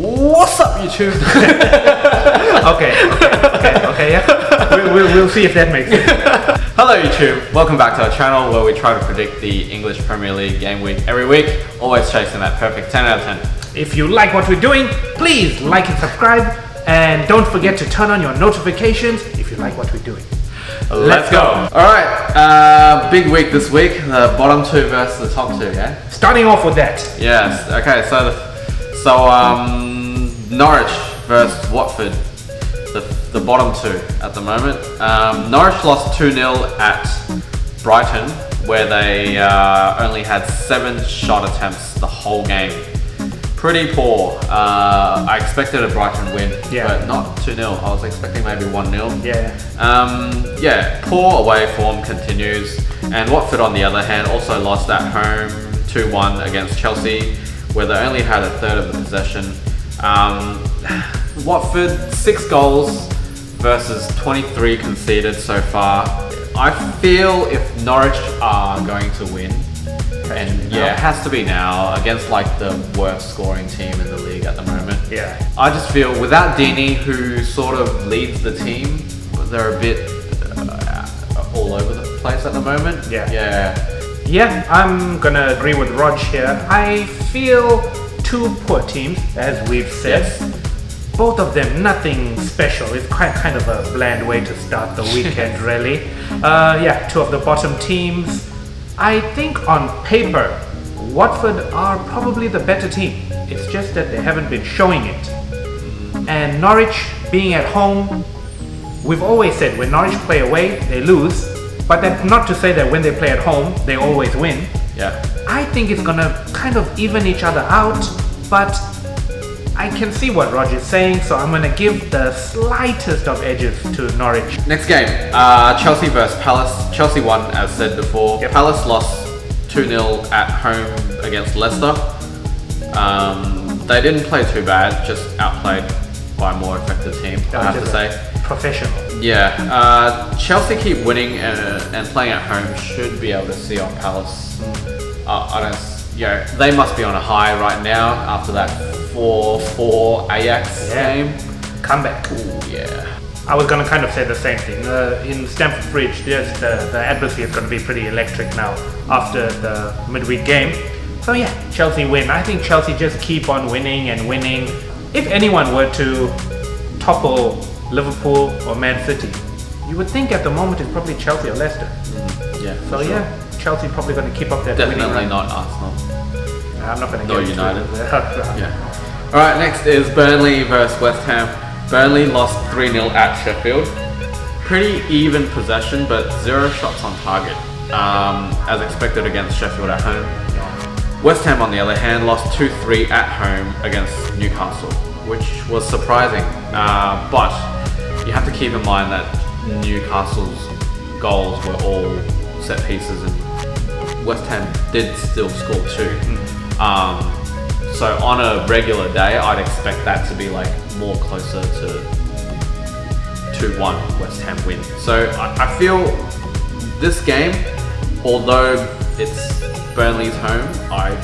What's up, YouTube? Okay, yeah. We'll see if that makes sense. Hello, YouTube. Welcome back to our channel where we try to predict the English Premier League game week every week, always chasing that perfect 10 out of 10. If you like what we're doing, please like and subscribe, and don't forget to turn on your notifications if you like what we're doing. Let's go. Alright, big week this week. The bottom two versus the top two, yeah? Starting off with that. Yes, okay, so Norwich versus Watford, the bottom two at the moment. Norwich lost 2-0 at Brighton, where they only had 7 shot attempts the whole game. Pretty poor. I expected a Brighton win, but not 2-0. I was expecting maybe 1-0. Yeah. Poor away form continues. And Watford, on the other hand, also lost at home 2-1 against Chelsea, where they only had a third of the possession. Watford, 6 goals versus 23 conceded so far. I feel if Norwich are going to win, and it has to be now against like the worst scoring team in the league at the moment. Yeah. I just feel without Deeney, who sort of leads the team, but they're a bit all over the place at the moment. Yeah, I'm gonna agree with Rog here. I feel 2 poor teams, as we've said. Yes. Both of them, nothing special. It's kind of a bland way to start the weekend, really. 2 of the bottom teams. I think on paper, Watford are probably the better team. It's just that they haven't been showing it. And Norwich being at home, we've always said when Norwich play away, they lose. But that's not to say that when they play at home, they always win. Yeah. I think it's gonna kind of even each other out, but I can see what Roger's saying, so I'm gonna give the slightest of edges to Norwich. Next game, Chelsea versus Palace. Chelsea won, as said before. Yep. Palace lost 2-0 at home against Leicester. They didn't play too bad, just outplayed by a more effective team, I have to say. Professional. Yeah, Chelsea keep winning and playing at home should be able to see on Palace. They must be on a high right now after that 4-4 Ajax game. Comeback. Ooh, yeah. I was gonna kind of say the same thing. In Stamford Bridge, yes, the atmosphere is gonna be pretty electric now after the midweek game. So yeah, Chelsea win. I think Chelsea just keep on winning and winning. If anyone were to topple Liverpool or Man City, you would think at the moment it's probably Chelsea or Leicester. So sure. Chelsea probably going to keep up that winning Definitely run. not Arsenal. I'm not going to Nor get United. Yeah. Alright, next is Burnley versus West Ham. Burnley lost 3-0 at Sheffield. Pretty even possession, but 0 shots on target, as expected against Sheffield at home. West Ham, on the other hand, lost 2-3 at home against Newcastle, which was surprising. But you have to keep in mind that Newcastle's goals were all set pieces, and West Ham did still score 2. So on a regular day, I'd expect that to be like more closer to 2-1 West Ham win. So I feel this game, although it's Burnley's home, I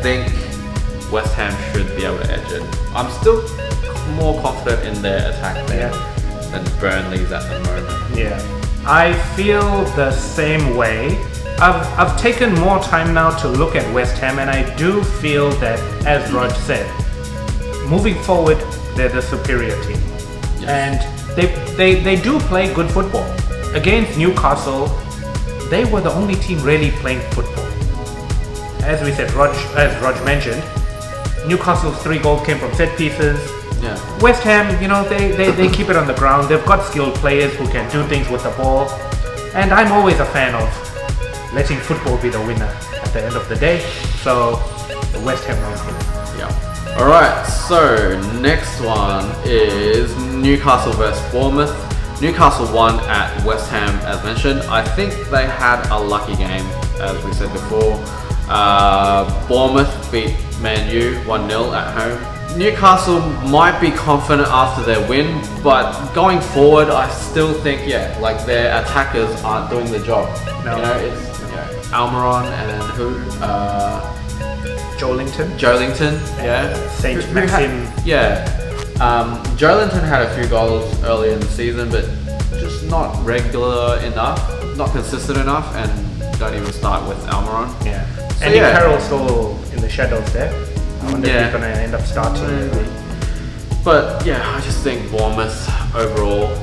think West Ham should be able to edge it. I'm still more confident in their attack there than Burnley's at the moment. Yeah, I feel the same way. I've taken more time now to look at West Ham, and I do feel that, as Rog said, moving forward, they're the superior team. Yes. And they do play good football. Against Newcastle, they were the only team really playing football. As we said, as Rog mentioned, Newcastle's 3 goals came from set pieces. Yeah. West Ham, they keep it on the ground. They've got skilled players who can do things with the ball. And I'm always a fan of letting football be the winner at the end of the day. So, the West Ham wins here. Yeah. Alright, so next one is Newcastle versus Bournemouth. Newcastle won at West Ham, as mentioned. I think they had a lucky game, as we said before. Bournemouth beat Man U 1-0 at home. Newcastle might be confident after their win, but going forward, I still think, their attackers aren't doing the job. No. It's Almiron and who? Joelinton. Joelinton, yeah. Saint Who Maxim. Joelinton had a few goals early in the season, but just not regular enough, not consistent enough, and don't even start with Almiron. Yeah. So, Andy yeah. Carroll's still in the shadows there. I wonder if Yeah. he's going to end up starting. But yeah, I just think Bournemouth overall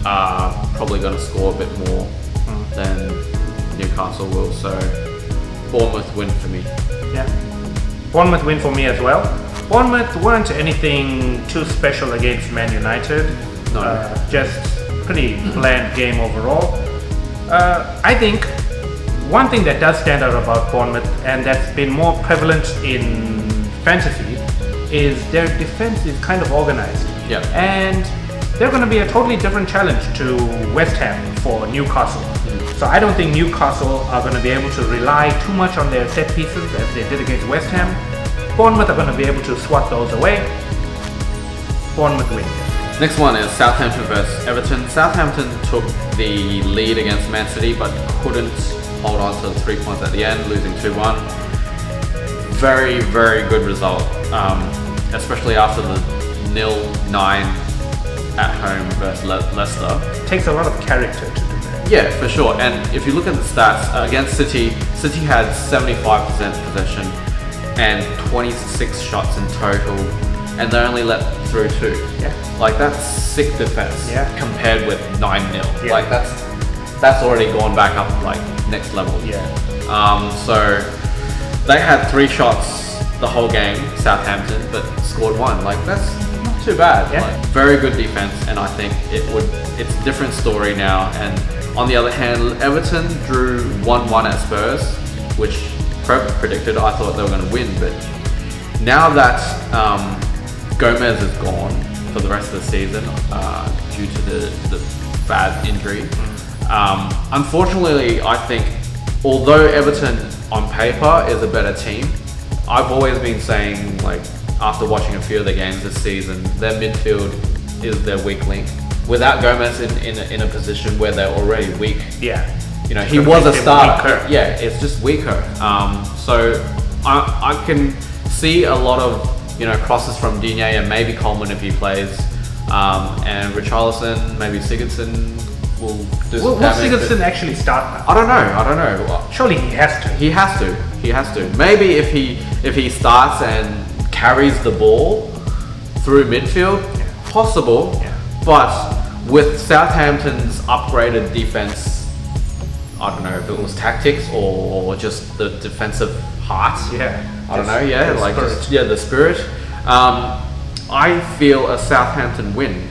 are probably going to score a bit more than Newcastle will. So Bournemouth win for me. Yeah. Bournemouth win for me as well. Bournemouth weren't anything too special against Man United. No. Just pretty bland game overall. I think one thing that does stand out about Bournemouth, and that's been more prevalent in fantasy, is their defense is kind of organized. Yeah. And they're going to be a totally different challenge to West Ham for Newcastle. So I don't think Newcastle are going to be able to rely too much on their set pieces as they did against West Ham. Bournemouth are going to be able to swat those away. Bournemouth win. Next one is Southampton versus Everton. Southampton took the lead against Man City, but couldn't hold on to the 3 points at the end, losing 2-1. Very, very good result, especially after the 0-9 at home versus Leicester. Takes a lot of character to do that. Yeah, for sure. And if you look at the stats, against City had 75% possession and 26 shots in total, and they only let through 2. Yeah. Like, that's sick defense compared with 9-0. Yeah. Like, that's already gone back up, like, next level. Yeah. So they had 3 shots the whole game, Southampton, but scored 1. Like, that's not too bad. Yeah. Like, very good defense, and I think it's a different story now. And on the other hand, Everton drew 1-1 at Spurs, which predicted. I thought they were going to win, but now that Gomez is gone for the rest of the season due to the bad injury, unfortunately, I think although Everton on paper is a better team, I've always been saying, like, after watching a few of the games this season, their midfield is their weak link. Without Gomez in a position where they're already weak, Yeah. you know, he was a starter. Yeah, it's just weaker. So I can see a lot of, you know, crosses from Digne and maybe Coleman if he plays, and Richarlison, maybe Sigurdsson will do some Will damage. Sigurdsson actually start now? I don't know. Surely he has to. He has to. Maybe if he starts and carries the ball through midfield, possible. Yeah. But with Southampton's upgraded defense, I don't know if it was tactics or just the defensive heart. Yeah. I don't know. Yeah, the like spirit. the spirit. I feel a Southampton win.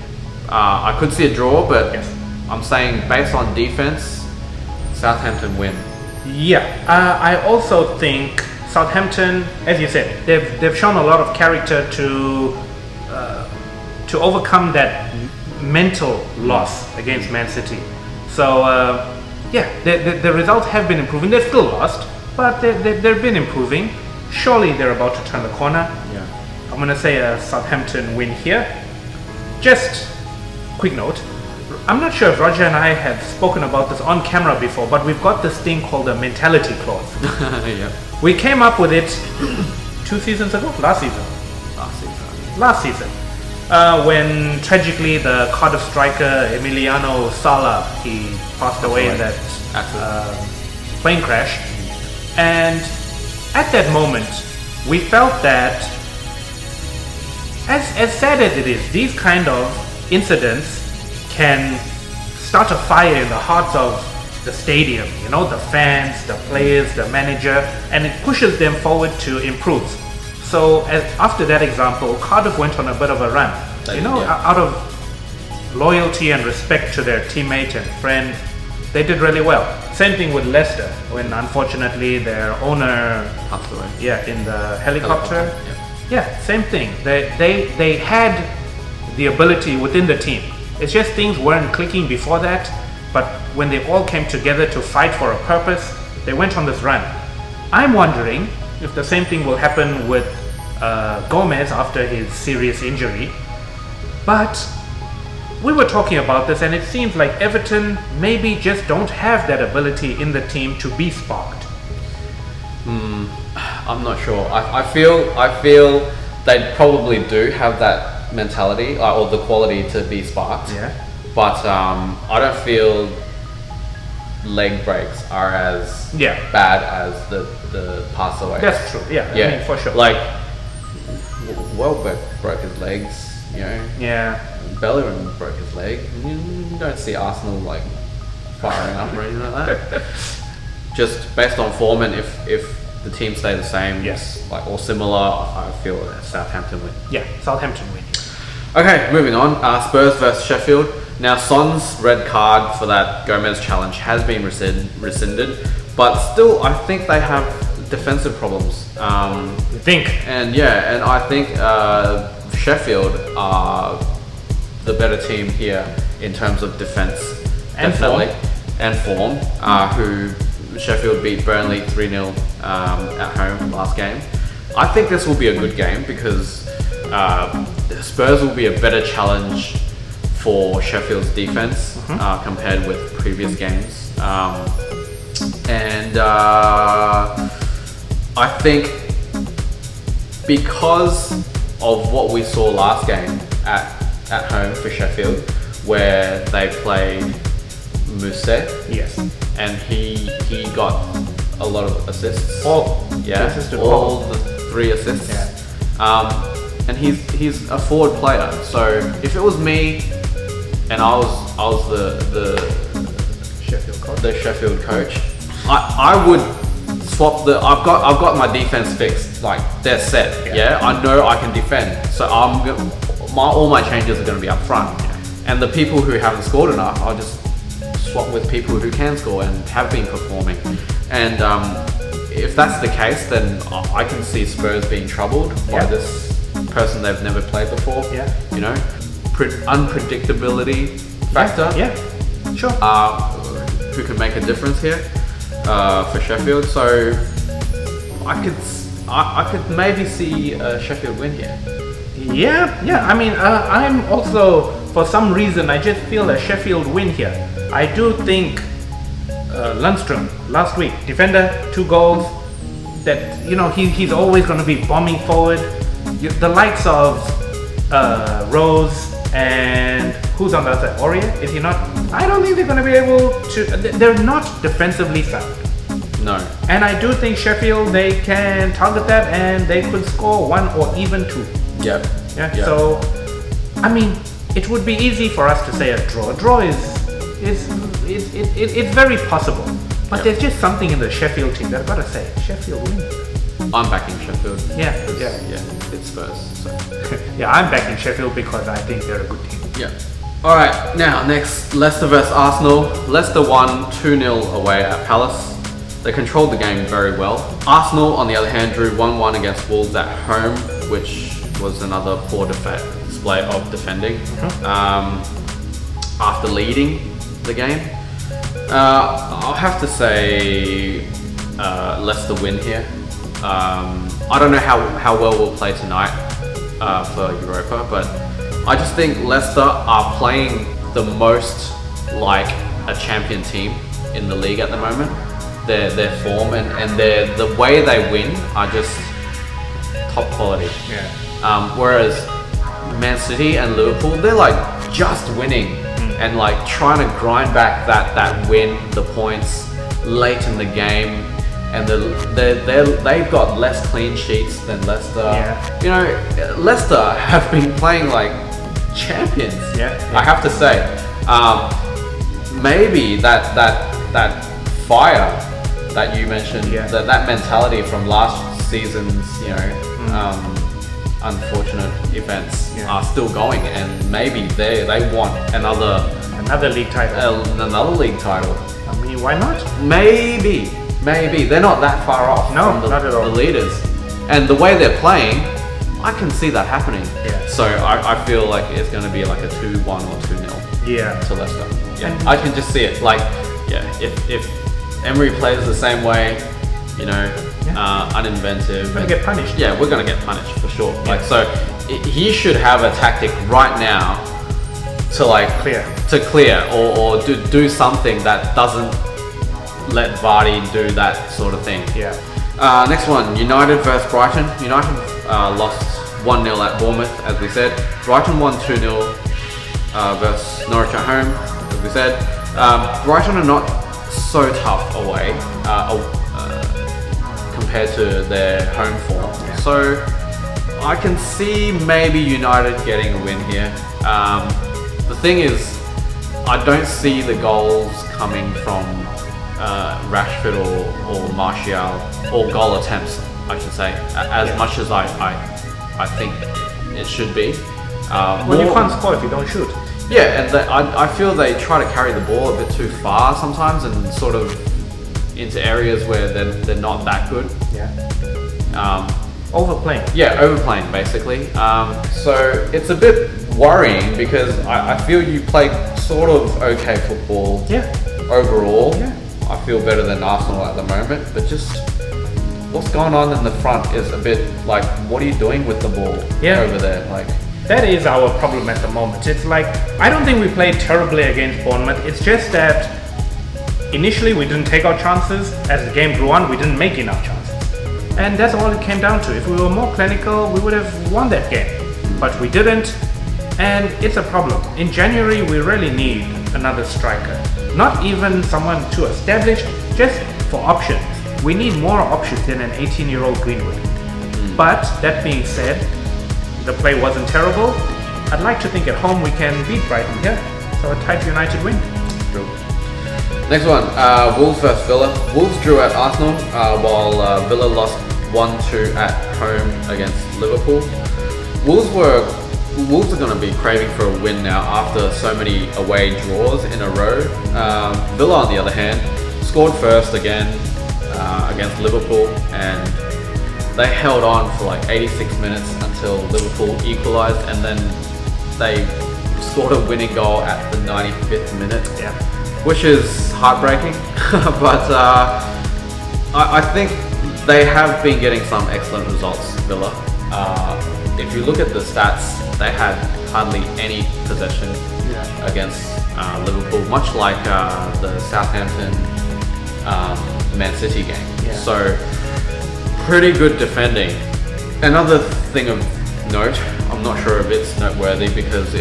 I could see a draw, but Yes. I'm saying based on defense, Southampton win. Yeah, I also think Southampton, as you said, they've shown a lot of character to overcome that mental loss against Man City. So the results have been improving. They've still lost, but they've been improving. Surely they're about to turn the corner. Yeah. I'm gonna say a Southampton win here. Just quick note. I'm not sure if Roger and I have spoken about this on camera before, but we've got this thing called a mentality clause. Yeah. We came up with it 2 seasons ago? Last season. Last season. When tragically the Cardiff striker Emiliano Sala, he passed away in that plane crash. And at that moment, we felt that, as sad as it is, these kind of incidents can start a fire in the hearts of the stadium, you know, the fans, the players, the manager, and it pushes them forward to improve. So after that example, Cardiff went on a bit of a run, out of loyalty and respect to their teammate and friend. They did really well. Same thing with Leicester, when unfortunately their owner Passed away. in the helicopter. Yeah. Same thing. They had the ability within the team. It's just things weren't clicking before that, but when they all came together to fight for a purpose, they went on this run. I'm wondering if the same thing will happen with Gomez after his serious injury. But we were talking about this, and it seems like Everton maybe just don't have that ability in the team to be sparked. I'm not sure. I feel they probably do have that mentality or the quality to be sparked. Yeah. But I don't feel leg breaks are as bad as the pass away. That's true. Yeah. Yeah, I mean, for sure. Like Welbeck broke his legs. You know. Yeah. Bellerin broke his leg. You don't see Arsenal like firing up or anything like that. Just based on form, and if the team stay the same, Yes. like or similar, I feel that Southampton win. Yeah. Southampton win. Okay, moving on. Spurs versus Sheffield. Now, Son's red card for that Gomez challenge has been rescinded, but still, I think they have defensive problems. You think? And I think Sheffield are the better team here in terms of defense, And definitely, and form. Who Sheffield beat Burnley 3-0 at home last game. I think this will be a good game because Spurs will be a better challenge for Sheffield's defense compared with previous games. And I think because of what we saw last game at home for Sheffield, where they played Mousset, Yes. and he got a lot of assists. All. Yeah, Assisted all the 3 assists. Yeah. And he's a forward player. So if it was me, and I was the Sheffield coach, I would swap the. I've got my defense fixed. Like they're set. Yeah, I know I can defend. So all my changes are going to be up front. And the people who haven't scored enough, I'll just swap with people who can score and have been performing. And if that's the case, then I can see Spurs being troubled by this person they've never played before. Yeah. You know, unpredictability factor. Yeah. Sure. Who could make a difference here for Sheffield? So I could maybe see a Sheffield win here. Yeah. I mean, I'm also, for some reason, I just feel a Sheffield win here. I do think Lundstrom last week, defender, 2 goals. That he's always going to be bombing forward. The likes of Rose and who's on the other side? Aurier? Is he not? I don't think they're going to be able to. They're not defensively sound. No. And I do think Sheffield, they can target that and they could score 1 or even 2. Yep. Yeah. So, I mean, it would be easy for us to say a draw. A draw is very possible. But there's just something in the Sheffield team that I've got to say. Sheffield wins. I'm backing Sheffield. Yeah. It's Spurs. So. Yeah, I'm backing Sheffield because I think they're a good team. Yeah. All right. Now next, Leicester versus Arsenal. Leicester won 2-0 away at Palace. They controlled the game very well. Arsenal, on the other hand, drew 1-1 against Wolves at home, which was another poor display of defending after leading the game. I'll have to say Leicester win here. I don't know how well we'll play tonight for Europa, but I just think Leicester are playing the most like a champion team in the league at the moment. Their form and the way they win are just top quality. Yeah. Whereas Man City and Liverpool, they're like just winning and like trying to grind back that win, the points late in the game, and they've got less clean sheets than Leicester. Yeah. You know, Leicester have been playing like champions. Yeah. I have to say, maybe that fire that you mentioned, that mentality from last season's, unfortunate events are still going, and maybe they want another league title. Another league title. I mean, why not? Maybe they're not that far off from not at all. the leaders, and the way they're playing, I can see that happening. Yeah. So I feel like it's going to be like a 2-1 or 2-0 Yeah. to Leicester. Yeah, I can just see it. Like, if Emery plays the same way, uninventive, We're gonna get punished. Yeah, we're going to get punished for sure. Like, so he should have a tactic right now to clear or do something that doesn't let Vardy do that sort of thing. Yeah. Next one, United versus Brighton. United lost 1-0 at Bournemouth, as we said. Brighton won 2-0 versus Norwich at home, as we said. Brighton are not so tough away compared to their home form. Yeah. So I can see maybe United getting a win here. The thing is, I don't see the goals coming from Rashford or Martial, or goal attempts, I should say, as much as I think it should be. Well, you can't score if you don't shoot. Yeah, and I feel they try to carry the ball a bit too far sometimes, and sort of into areas where they're not that good. Yeah. Overplaying. Yeah, overplaying basically. So it's a bit worrying because I feel you play sort of okay football. Yeah. Overall. Yeah. I feel better than Arsenal at the moment, but just what's going on in the front is a bit like, what are you doing with the ball over there? Like, that is our problem at the moment. It's like, I don't think we played terribly against Bournemouth. It's just that initially we didn't take our chances. As the game grew on, we didn't make enough chances. And that's all it came down to. If we were more clinical, we would have won that game. But we didn't, and it's a problem. In January, we really need another striker. Not even someone too established, just for options. We need more options than an 18-year-old Greenwood. But that being said, the play wasn't terrible. I'd like to think at home we can beat Brighton here. So a tight United win. True. Next one, Wolves versus Villa. Wolves drew at Arsenal, while Villa lost 1-2 at home against Liverpool. Wolves are going to be craving for a win now after so many away draws in a row. Villa, on the other hand, scored first again against Liverpool, and they held on for like 86 minutes until Liverpool equalised, and then they scored a winning goal at the 95th minute, which is heartbreaking. But I think they have been getting some excellent results, Villa. If you look at the stats, they had hardly any possession against Liverpool, much like the Southampton Man City game. So pretty good defending. Another thing of note, I'm not sure if it's noteworthy because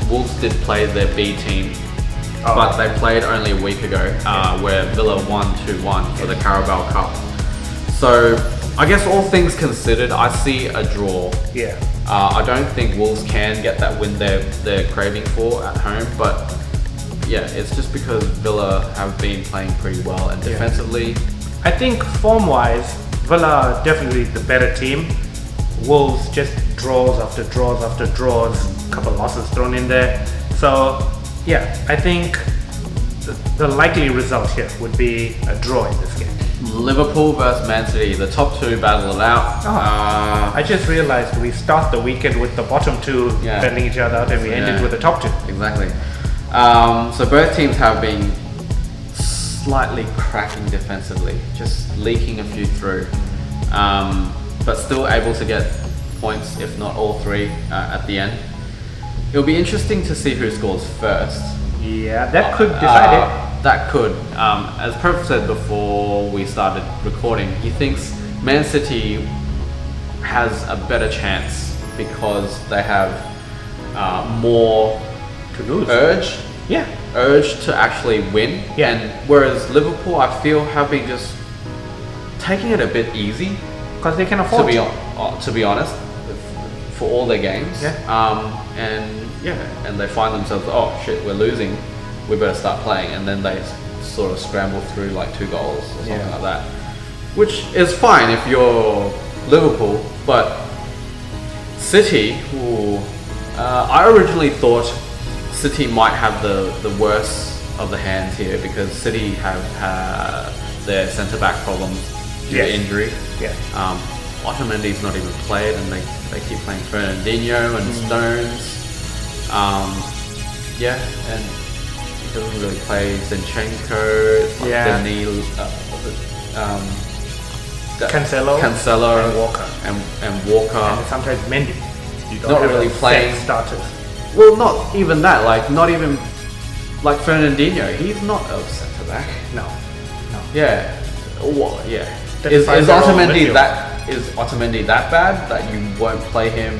Wolves did play their B team, but they played only a week ago, where Villa won 2-1 for the Carabao Cup. So I guess all things considered, I see a draw. I don't think Wolves can get that win they're craving for at home, but yeah, it's just because Villa have been playing pretty well, and defensively, I think form-wise, Villa are definitely the better team. Wolves just draws after draws after draws, a couple losses thrown in there. So yeah, I think the likely result here would be a draw in this game. Liverpool versus Man City, the top two battle it out. I just realized we start the weekend with the bottom two battling each other out, and we end it with the top two. Exactly. So both teams have been slightly cracking defensively, just leaking a few through, but still able to get points, if not all three, at the end. It'll be interesting to see who scores first. Yeah, that could decide it. That could. As Perf said before we started recording, he thinks Man City has a better chance because they have more to lose. Urge to actually win. And whereas Liverpool, I feel, have been just taking it a bit easy because they can afford to be honest, for all their games. And they find themselves, oh shit, we're losing, we better start playing, and then they sort of scramble through like 2 goals or something like that, which is fine if you're Liverpool. But City, I originally thought City might have the worst of the hands here because City have their centre-back problems due to injury. Otamendi's not even played, and they keep playing Fernandinho and Stones. And he doesn't really play Zinchenko. Cancelo and Walker. And Walker. And sometimes Mendy. You don't not have really playing starters. Well, not even that. Like not even like Fernandinho. He's not a centre back. No. Yeah. Well, yeah. Is 35-year-old Otamendi midfield. is Otamendi that bad that you won't play him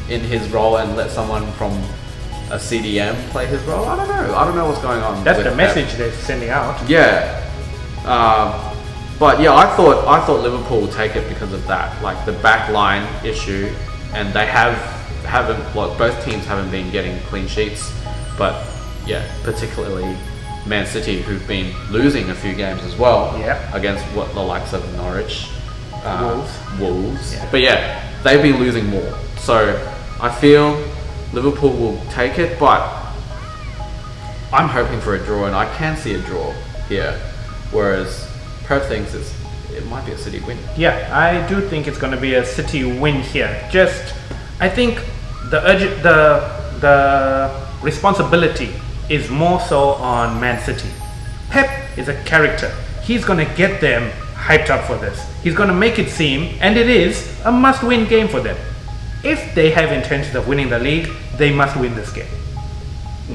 in his role and let someone from a CDM play his role? I don't know. I don't know what's going on. That's with the Pep. message they're sending out. Yeah. But yeah, I thought Liverpool would take it because of that, like the back line issue, and they haven't both teams haven't been getting clean sheets, but yeah, particularly Man City, who've been losing a few games as well, against the likes of Norwich, Wolves. Yeah. But yeah, they've been losing more, so I feel Liverpool will take it, but I'm hoping for a draw, and I can see a draw here, whereas Prep thinks it might be a City win. Yeah, I do think it's going to be a City win here. Just, I think the responsibility is more so on Man City. Pep is a character. He's going to get them hyped up for this. He's going to make it seem, and it is, a must-win game for them. If they have intentions of winning the league, they must win this game.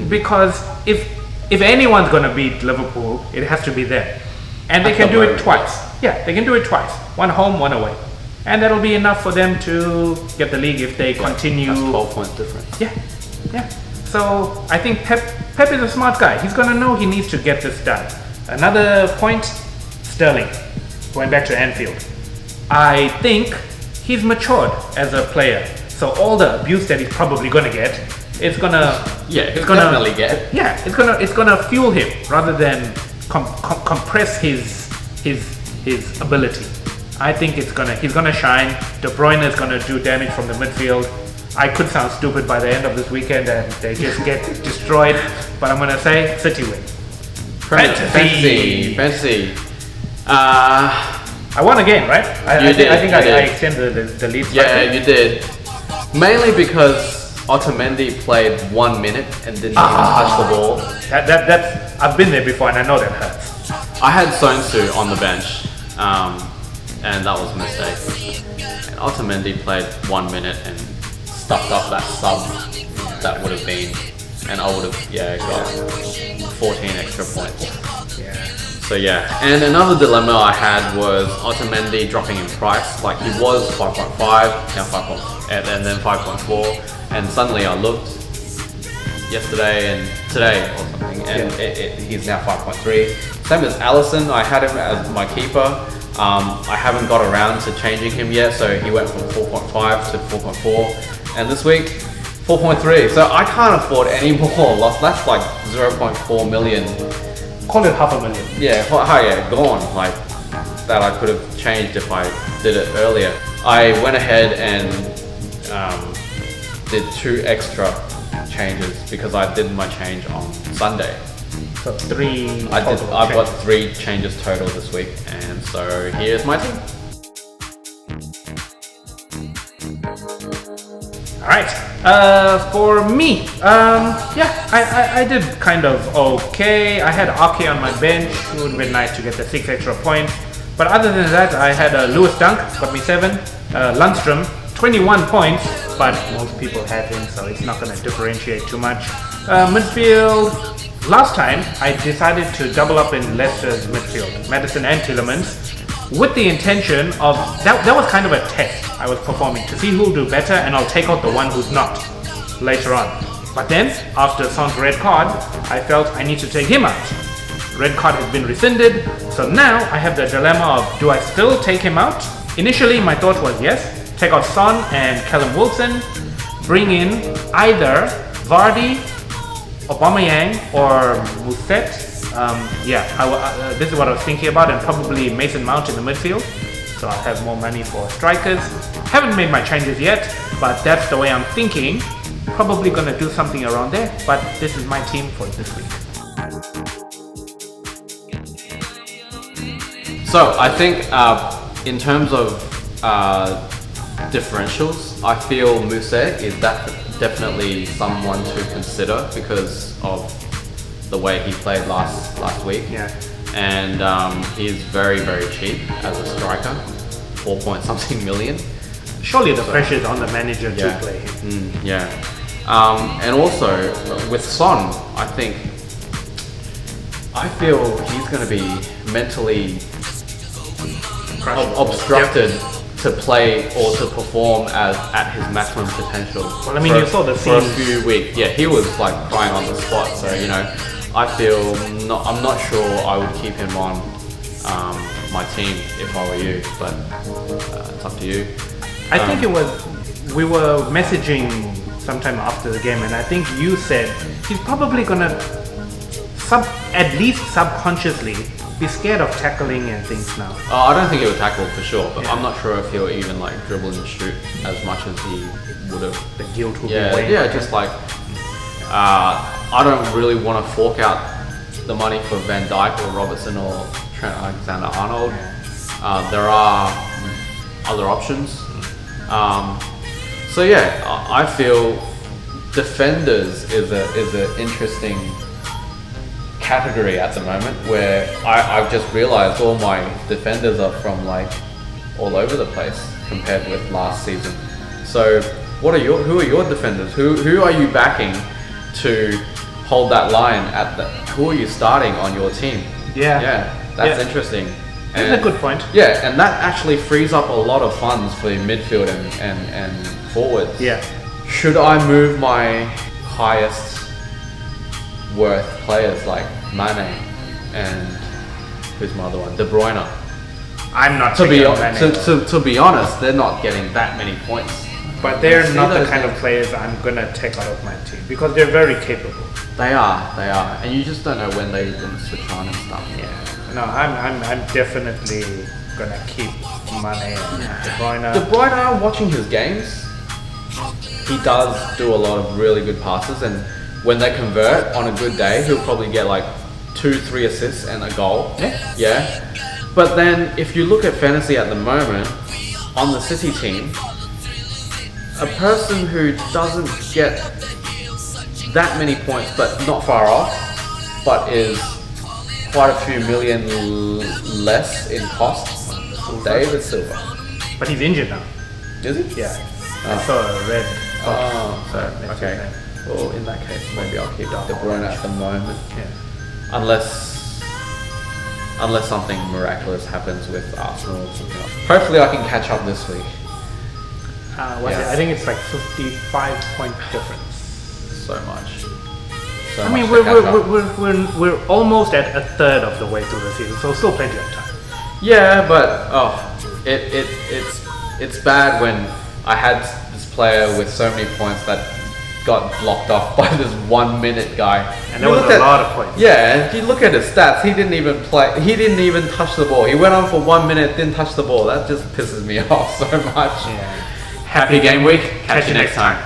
Because if anyone's going to beat Liverpool, it has to be them. And they can do it twice. Yeah, they can do it twice. One home, one away. And that'll be enough for them to get the league if they continue. That's 12 points difference. Yeah. So I think Pep is a smart guy. He's going to know he needs to get this done. Another point, Sterling. Going back to Anfield. I think he's matured as a player. So all the abuse that he's probably going to get, it's going to... Yeah, he's going to definitely get it. Yeah, it's gonna fuel him rather than compress his ability. I think he's gonna shine. De Bruyne is gonna do damage from the midfield. I could sound stupid by the end of this weekend and they just get destroyed, but I'm gonna say City win. Fantasy. I won again, right? I think I extended the lead. Yeah, you did. Mainly because Otamendi played 1 minute and didn't even touch the ball. That's I've been there before and I know that hurts. I had Sonsu on the bench, and that was a mistake. And Otamendi played 1 minute and stuffed up that sub that would have been, and I would have got 14 extra points. Yeah. So yeah, and another dilemma I had was Otamendi dropping in price. Like he was 5.5, now 5. And then 5.4, and suddenly I looked yesterday and today or something, and he's now 5.3. Same as Alisson, I had him as my keeper. I haven't got around to changing him yet, so he went from 4.5 to 4.4, and this week 4.3. So I can't afford any more loss. That's like 0.4 million. Call it $500,000. Yeah, gone. Like that I could have changed if I did it earlier. I went ahead and did 2 extra changes because I did my change on Sunday. So 3. I've got 3 changes total this week, and so here's my team. All right. For me, I did kind of okay. I had Ake on my bench. It would have been nice to get the 6 extra points. But other than that, I had Lewis Dunk, got me 7. Lundstrom, 21 points, but most people have him, so it's not going to differentiate too much. Midfield, last time I decided to double up in Leicester's midfield, Maddison and Tielemans, with the intention of, that was kind of a test I was performing to see who'll do better, and I'll take out the one who's not later on. But then, after Son's red card, I felt I need to take him out. Red card has been rescinded, so now I have the dilemma of, do I still take him out? Initially, my thought was yes, take out Son and Callum Wilson, bring in either Vardy, Aubameyang, or Musset. This is what I was thinking about, and probably Mason Mount in the midfield. So I'll have more money for strikers. Haven't made my changes yet, but that's the way I'm thinking. Probably gonna do something around there, but this is my team for this week. So I think in terms of differentials, I feel Musset is definitely someone to consider because of the way he played last week. Yeah. And he's very, very cheap as a striker, 4-point-something million. Surely the pressure is on the manager to play him. And also with Son, I feel he's going to be mentally obstructed to play or to perform at his maximum potential. Well, I mean, you saw the for a scenes. few weeks. Yeah, he was like crying on the spot. So I feel I'm not sure I would keep him on my team if I were you, but it's up to you. I think we were messaging sometime after the game, and I think you said he's probably gonna at least subconsciously be scared of tackling and things now. I don't think he would tackle for sure, but Yeah. I'm not sure if he'll even like dribble and shoot as much as he would have. The guilt will be Yeah, weighing. yeah, just like I don't really want to fork out the money for Van Dijk or Robertson or Trent Alexander-Arnold. There are other options. So yeah, I feel defenders is an interesting category at the moment where I've just realized all my defenders are from like all over the place compared with last season. So who are your defenders? Who are you backing to hold that line who are you starting on your team? Yeah. That's interesting. That's a good point. Yeah, and that actually frees up a lot of funds for midfield and forwards. Yeah. Should I move my highest worth players like Mane and who's my other one? De Bruyne. I'm not To be taking Mane, to be honest, they're not getting that many points. but they're See not the those kind of names? players I'm gonna take out of my team because they're very capable. They are, and you just don't know when they're gonna switch on and stuff. Yeah. No, I'm definitely gonna keep Mane and De Bruyne. De Bruyne, watching his games, he does do a lot of really good passes, and when they convert on a good day, he'll probably get like 2-3 assists and a goal. Yeah. But then if you look at fantasy at the moment, on the City team, a person who doesn't get that many points, but not far off, but is quite a few million less in cost, David Silva. But he's injured now. Is he? Yeah. I saw a red. So, that's okay. his name. Well, in that case, maybe I'll keep De Bruyne at the moment. Yeah. Unless something miraculous happens with Arsenal or something else. Hopefully I can catch up this week. What's it? I think it's like 55 point difference. So much. I mean, we're almost at a third of the way through the season, so still plenty of time. Yeah, but it's bad when I had this player with so many points that got blocked off by this 1 minute guy. And there was a lot of points. Yeah, and if you look at his stats, he didn't even play. He didn't even touch the ball. He went on for 1 minute, didn't touch the ball. That just pisses me off so much. Yeah. Happy game week. Catch you next time.